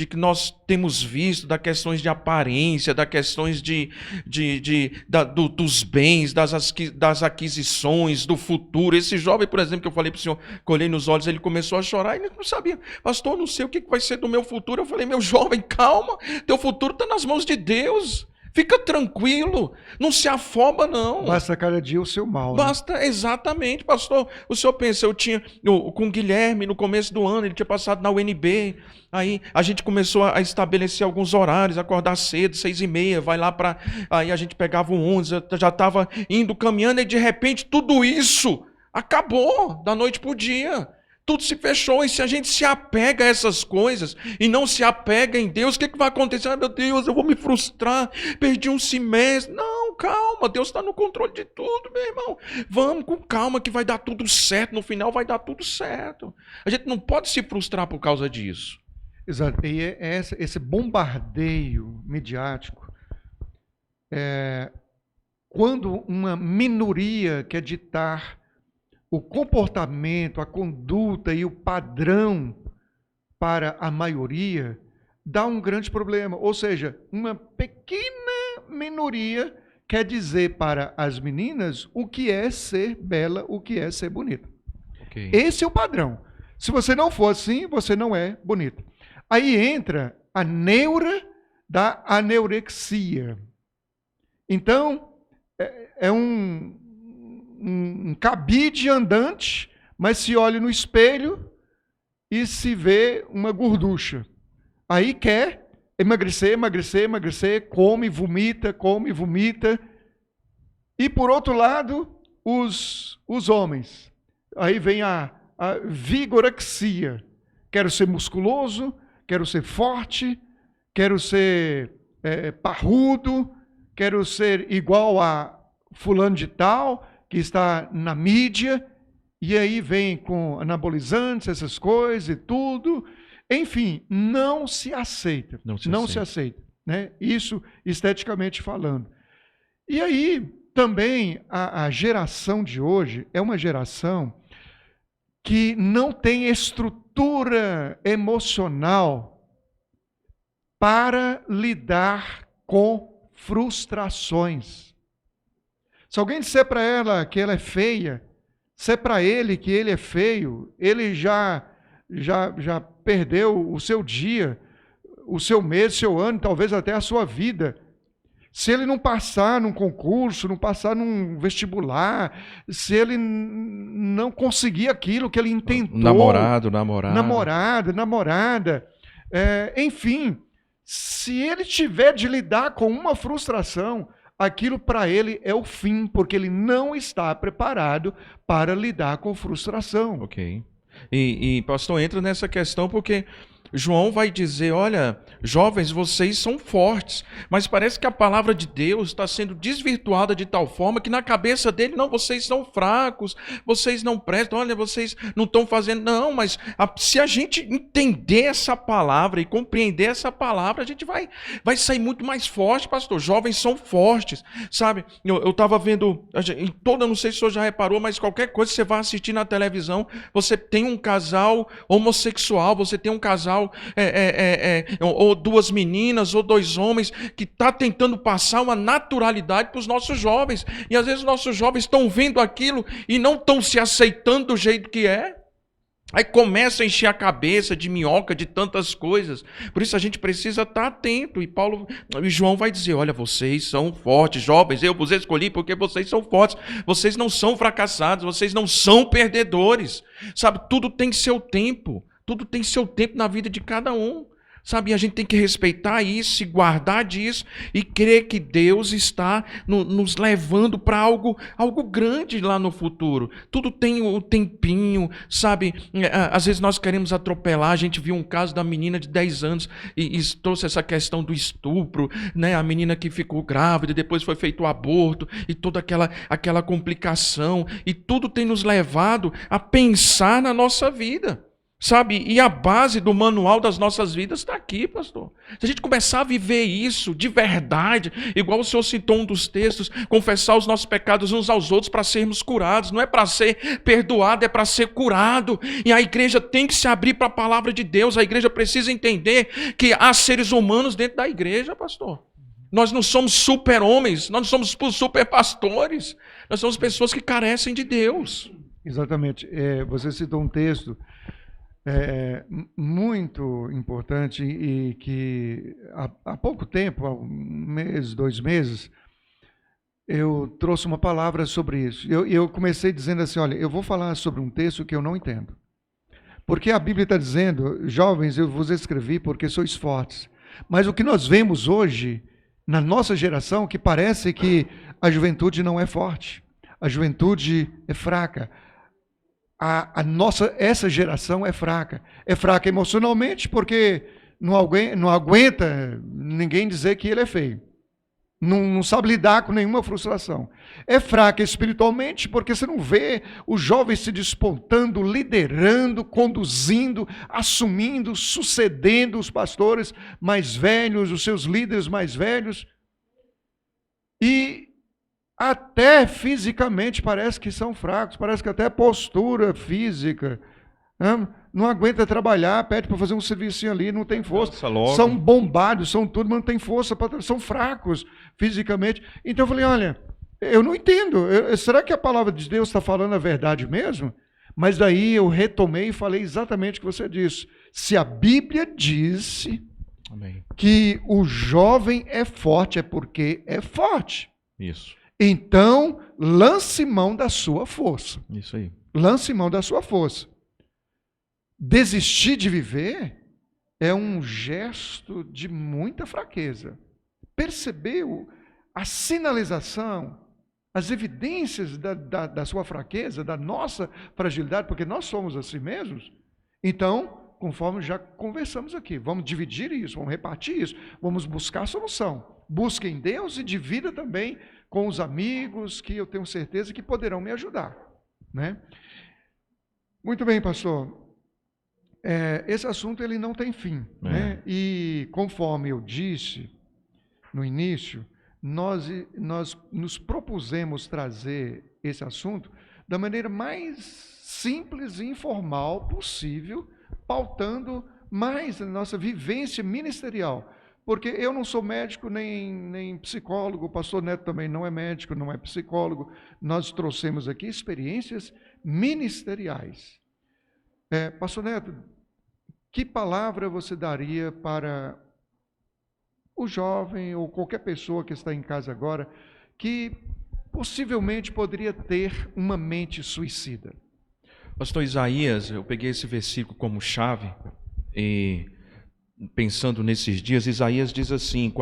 que nós temos visto, das questões de aparência, das questões dos bens, das aquisições, do futuro. Esse jovem, por exemplo, que eu falei para o senhor, colhei nos olhos, ele começou a chorar, e ele não sabia, pastor, não sei o que vai ser do meu futuro. Eu falei, meu jovem, calma, teu futuro está nas mãos de Deus. Fica tranquilo, não se afoba não. Basta cada dia o seu mal. Basta, exatamente, pastor. O senhor pensa, eu tinha, com o Guilherme, no começo do ano, ele tinha passado na UNB, aí a gente começou a estabelecer alguns horários, acordar cedo, 6h30, vai lá para... Aí a gente pegava o 11, já estava indo, caminhando, e de repente tudo isso acabou, da noite para o dia. Tudo se fechou, e se a gente se apega a essas coisas e não se apega em Deus, o que vai acontecer? Ah, meu Deus, eu vou me frustrar, perdi um semestre. Não, calma, Deus está no controle de tudo, meu irmão. Vamos com calma que vai dar tudo certo, no final vai dar tudo certo. A gente não pode se frustrar por causa disso. Exato, e esse bombardeio midiático, quando uma minoria quer ditar o comportamento, a conduta e o padrão para a maioria, dá um grande problema. Ou seja, uma pequena minoria quer dizer para as meninas o que é ser bela, o que é ser bonita. Okay. Esse é o padrão. Se você não for assim, você não é bonita. Aí entra a neura da anorexia. Então, é um cabide andante, mas se olha no espelho e se vê uma gorducha. Aí quer emagrecer, emagrecer, emagrecer, come, vomita, come, vomita. E por outro lado, os homens. Aí vem a vigorexia. Quero ser musculoso, quero ser forte, quero ser parrudo, quero ser igual a fulano de tal, que está na mídia, e aí vem com anabolizantes, essas coisas e tudo. Enfim, não se aceita. Não se aceita. Né? Isso esteticamente falando. E aí, também, a geração de hoje é uma geração que não tem estrutura emocional para lidar com frustrações. Se alguém disser para ela que ela é feia, se é para ele que ele é feio, ele já perdeu o seu dia, o seu mês, o seu ano, talvez até a sua vida. Se ele não passar num concurso, não passar num vestibular, se ele não conseguir aquilo que ele intentou... Namorada. Enfim, se ele tiver de lidar com uma frustração... aquilo para ele é o fim, porque ele não está preparado para lidar com frustração. Ok. E pastor, entra nessa questão porque João vai dizer, olha, jovens, vocês são fortes, mas parece que a palavra de Deus está sendo desvirtuada de tal forma que na cabeça dele, não, vocês são fracos, vocês não prestam, olha, vocês não estão fazendo, não, mas se a gente entender essa palavra e compreender essa palavra, a gente vai sair muito mais forte, pastor. Jovens são fortes, sabe? Eu estava vendo, não sei se o senhor já reparou, mas qualquer coisa que você vai assistir na televisão, você tem um casal homossexual, você tem um casal ou duas meninas ou dois homens que está tentando passar uma naturalidade para os nossos jovens, e às vezes os nossos jovens estão vendo aquilo e não estão se aceitando do jeito que é. Aí começa a encher a cabeça de minhoca, de tantas coisas. Por isso a gente precisa estar atento. E João vai dizer, olha, vocês são fortes, jovens, eu vos escolhi porque vocês são fortes. Vocês não são fracassados, vocês não são perdedores. Sabe, tudo tem seu tempo. Tudo tem seu tempo na vida de cada um. Sabe, e a gente tem que respeitar isso, guardar disso e crer que Deus está nos levando para algo grande lá no futuro. Tudo tem o tempinho, sabe? Às vezes nós queremos atropelar. A gente viu um caso da menina de 10 anos e trouxe essa questão do estupro, né? A menina que ficou grávida, depois foi feito o aborto e toda aquela complicação. E tudo tem nos levado a pensar na nossa vida. Sabe, e a base do manual das nossas vidas está aqui, pastor. Se a gente começar a viver isso de verdade, igual o senhor citou um dos textos, confessar os nossos pecados uns aos outros para sermos curados, não é para ser perdoado, é para ser curado. E a igreja tem que se abrir para a palavra de Deus, a igreja precisa entender que há seres humanos dentro da igreja, pastor. Nós não somos super-homens, nós não somos super-pastores, nós somos pessoas que carecem de Deus. Exatamente. Você citou um texto muito importante e que há pouco tempo, há um mês, 2 meses, eu trouxe uma palavra sobre isso. Eu comecei dizendo assim, olha, eu vou falar sobre um texto que eu não entendo. Porque a Bíblia está dizendo, jovens, eu vos escrevi porque sois fortes. Mas o que nós vemos hoje, na nossa geração, que parece que a juventude não é forte. A juventude é fraca. Essa geração é fraca. É fraca emocionalmente porque não aguenta ninguém dizer que ele é feio. Não sabe lidar com nenhuma frustração. É fraca espiritualmente porque você não vê os jovens se despontando, liderando, conduzindo, assumindo, sucedendo os pastores mais velhos, os seus líderes mais velhos. E até fisicamente parece que são fracos, parece que até postura física, não aguenta trabalhar, pede para fazer um serviço ali, não tem força. São bombados, são tudo, mas não tem força, são fracos fisicamente. Então eu falei, olha, eu não entendo, será que a palavra de Deus está falando a verdade mesmo? Mas daí eu retomei e falei exatamente o que você disse. Se a Bíblia disse Amém. Que o jovem é forte, é porque é forte. Isso. Então, lance mão da sua força. Isso aí. Lance mão da sua força. Desistir de viver é um gesto de muita fraqueza. Percebeu a sinalização, as evidências da sua fraqueza, da nossa fragilidade, porque nós somos assim mesmos? Então, conforme já conversamos aqui, vamos dividir isso, vamos repartir isso, vamos buscar a solução. Busque em Deus e divida também com os amigos que eu tenho certeza que poderão me ajudar, né? Muito bem, pastor. Esse assunto ele não tem fim, né? E conforme eu disse no início, nós nos propusemos trazer esse assunto da maneira mais simples e informal possível, pautando mais a nossa vivência ministerial. Porque eu não sou médico nem psicólogo, o pastor Neto também não é médico, não é psicólogo. Nós trouxemos aqui experiências ministeriais. Pastor Neto, que palavra você daria para o jovem ou qualquer pessoa que está em casa agora que possivelmente poderia ter uma mente suicida? Pastor Isaías, eu peguei esse versículo como chave e pensando nesses dias, Isaías diz assim,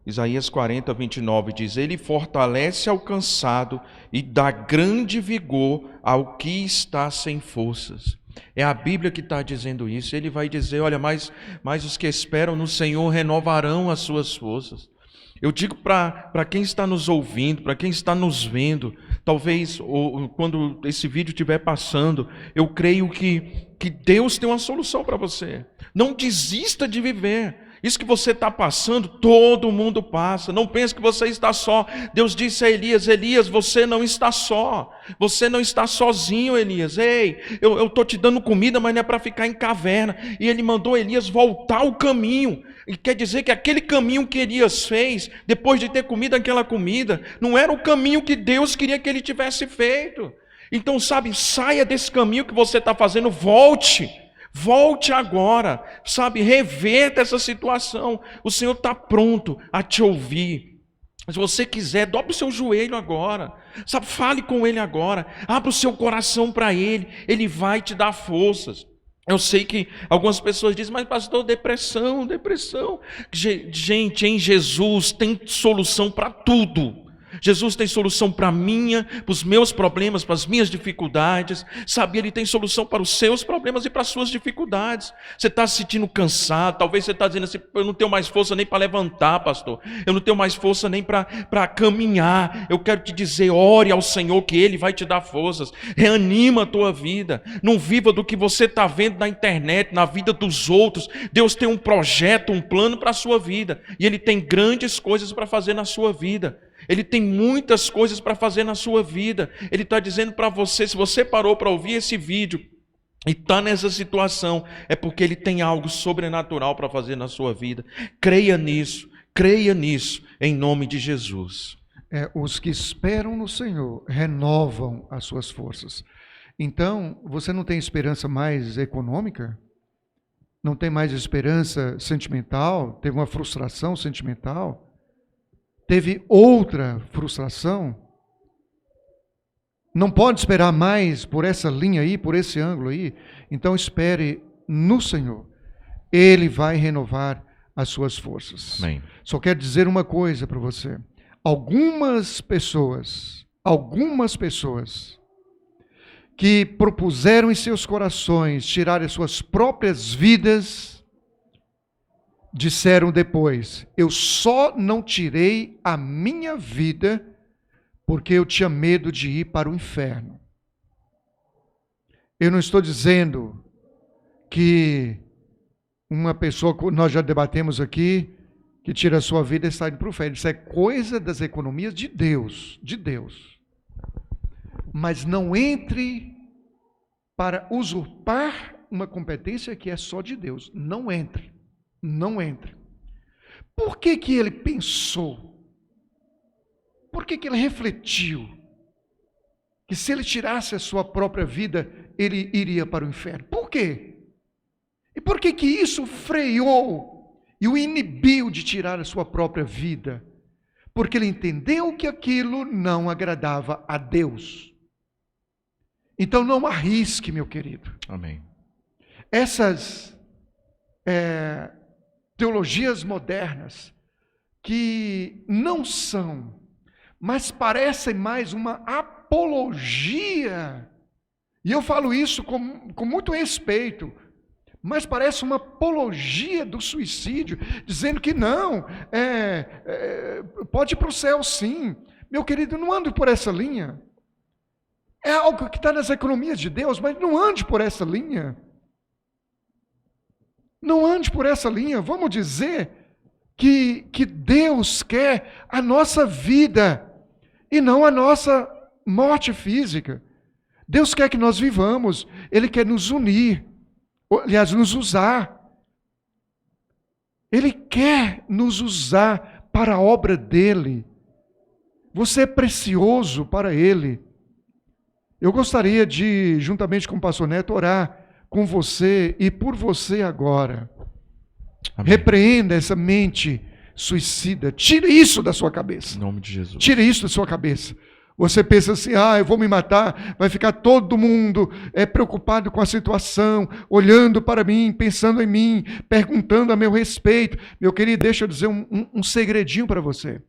Isaías 40, 29, diz, ele fortalece ao cansado e dá grande vigor ao que está sem forças. É a Bíblia que está dizendo isso. Ele vai dizer, olha, mas os que esperam no Senhor renovarão as suas forças. Eu digo para quem está nos ouvindo, para quem está nos vendo, talvez quando esse vídeo estiver passando, eu creio que Deus tem uma solução para você. Não desista de viver. Isso que você está passando, todo mundo passa. Não pense que você está só. Deus disse a Elias, Elias, você não está só. Você não está sozinho, Elias. Ei, eu estou te dando comida, mas não é para ficar em caverna. E ele mandou Elias voltar ao caminho. E quer dizer que aquele caminho que Elias fez, depois de ter comido aquela comida, não era o caminho que Deus queria que ele tivesse feito. Então, sabe, saia desse caminho que você está fazendo, volte agora, sabe, reverta essa situação. O Senhor está pronto a te ouvir. Se você quiser, dobre o seu joelho agora, sabe, fale com Ele agora, abra o seu coração para Ele vai te dar forças. Eu sei que algumas pessoas dizem, mas pastor, depressão. Gente, em Jesus tem solução para tudo. Jesus tem solução para os meus problemas, para as minhas dificuldades, sabe? Ele tem solução para os seus problemas e para as suas dificuldades. Você está se sentindo cansado, talvez você está dizendo assim, eu não tenho mais força nem para levantar, pastor, eu não tenho mais força nem para caminhar. Eu quero te dizer, ore ao Senhor que Ele vai te dar forças, reanima a tua vida, não viva do que você está vendo na internet, na vida dos outros. Deus tem um projeto, um plano para a sua vida, e Ele tem grandes coisas para fazer na sua vida. Ele tem muitas coisas para fazer na sua vida. Ele está dizendo para você, se você parou para ouvir esse vídeo e está nessa situação, é porque Ele tem algo sobrenatural para fazer na sua vida. Creia nisso, em nome de Jesus. Os que esperam no Senhor renovam as suas forças. Então, você não tem esperança mais econômica? Não tem mais esperança sentimental? Teve uma frustração sentimental? Teve outra frustração? Não pode esperar mais por essa linha aí, por esse ângulo aí? Então espere no Senhor. Ele vai renovar as suas forças. Amém. Só quero dizer uma coisa para você. Algumas pessoas que propuseram em seus corações tirar as suas próprias vidas, disseram depois: eu só não tirei a minha vida porque eu tinha medo de ir para o inferno. Eu não estou dizendo que uma pessoa, nós já debatemos aqui, que tira a sua vida e está indo para o inferno. Isso é coisa das economias de Deus, Mas não entre para usurpar uma competência que é só de Deus. Não entre. Por que ele pensou? Por que ele refletiu que se ele tirasse a sua própria vida, ele iria para o inferno? Por quê? E por que isso freou e o inibiu de tirar a sua própria vida? Porque ele entendeu que aquilo não agradava a Deus. Então não arrisque, meu querido. Amém. Essas teologias modernas que não são, mas parecem mais uma apologia, e eu falo isso com muito respeito, mas parece uma apologia do suicídio, dizendo que não, pode ir para o céu sim. Meu querido, não ande por essa linha. É algo que está nas economias de Deus, mas não ande por essa linha. Não ande por essa linha. Vamos dizer que Deus quer a nossa vida e não a nossa morte física. Deus quer que nós vivamos. Ele quer nos unir. Aliás, nos usar. Ele quer nos usar para a obra dele. Você é precioso para ele. Eu gostaria de, juntamente com o pastor Neto, orar com você e por você agora. Amém. Repreenda essa mente suicida. Tire isso da sua cabeça. Em nome de Jesus. Tire isso da sua cabeça. Você pensa assim, eu vou me matar, vai ficar todo mundo preocupado com a situação, olhando para mim, pensando em mim, perguntando a meu respeito. Meu querido, deixa eu dizer um segredinho para você.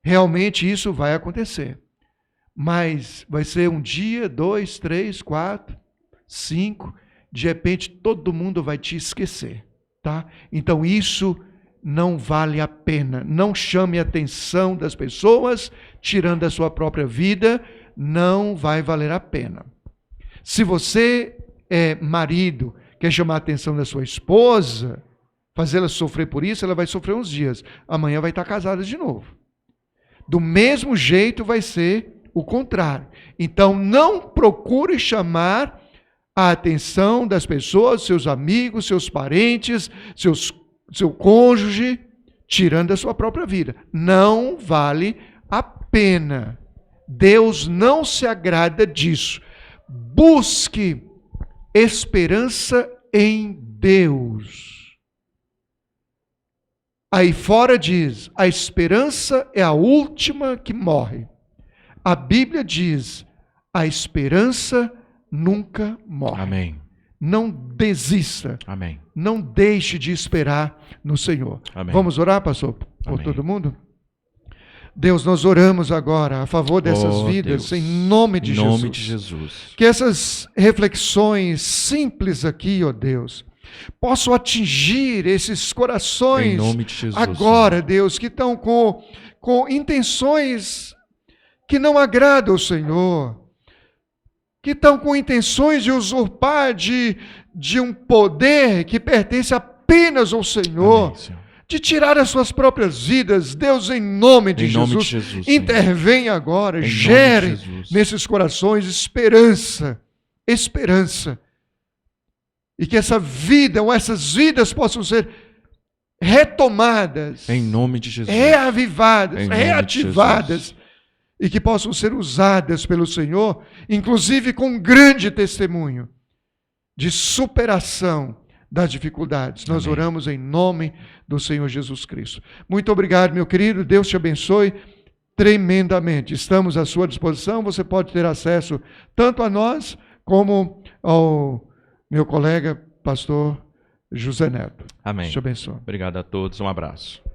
Realmente isso vai acontecer. Mas vai ser um dia, 2, 3, 4, 5, de repente todo mundo vai te esquecer, tá? Então isso não vale a pena. Não chame a atenção das pessoas, tirando a sua própria vida, não vai valer a pena. Se você é marido, quer chamar a atenção da sua esposa, fazê-la sofrer por isso, ela vai sofrer uns dias. Amanhã vai estar casada de novo. Do mesmo jeito vai ser o contrário. Então, não procure chamar a atenção das pessoas, seus amigos, seus parentes, seu cônjuge, tirando a sua própria vida. Não vale a pena. Deus não se agrada disso. Busque esperança em Deus. Aí fora diz, a esperança é a última que morre. A Bíblia diz, a esperança nunca morre. Amém. Não desista. Amém. Não deixe de esperar no Senhor. Amém. Vamos orar, pastor, por Amém. todo mundo? Deus, nós oramos agora a favor dessas vidas, Deus. em nome de Em Jesus. nome de Jesus. Que essas reflexões simples aqui, ó Deus, possam atingir esses corações Em nome de Jesus. agora, Deus, que estão com intenções que não agradam ao Senhor, que estão com intenções de usurpar de um poder que pertence apenas ao Senhor, Amém, Senhor. de tirar as suas próprias vidas. Deus, em nome de Em nome Jesus, de Jesus, intervém agora, Em nome de gere Jesus. nesses corações esperança, e que essa vida, ou essas vidas possam ser retomadas, Em nome de Jesus. reavivadas, Em nome de reativadas, Jesus. e que possam ser usadas pelo Senhor, inclusive com grande testemunho de superação das dificuldades. Nós Amém. oramos em nome do Senhor Jesus Cristo. Muito obrigado, meu querido. Deus te abençoe tremendamente. Estamos à sua disposição. Você pode ter acesso tanto a nós como ao meu colega, pastor José Neto. Amém. Deus te abençoe. Obrigado a todos. Um abraço.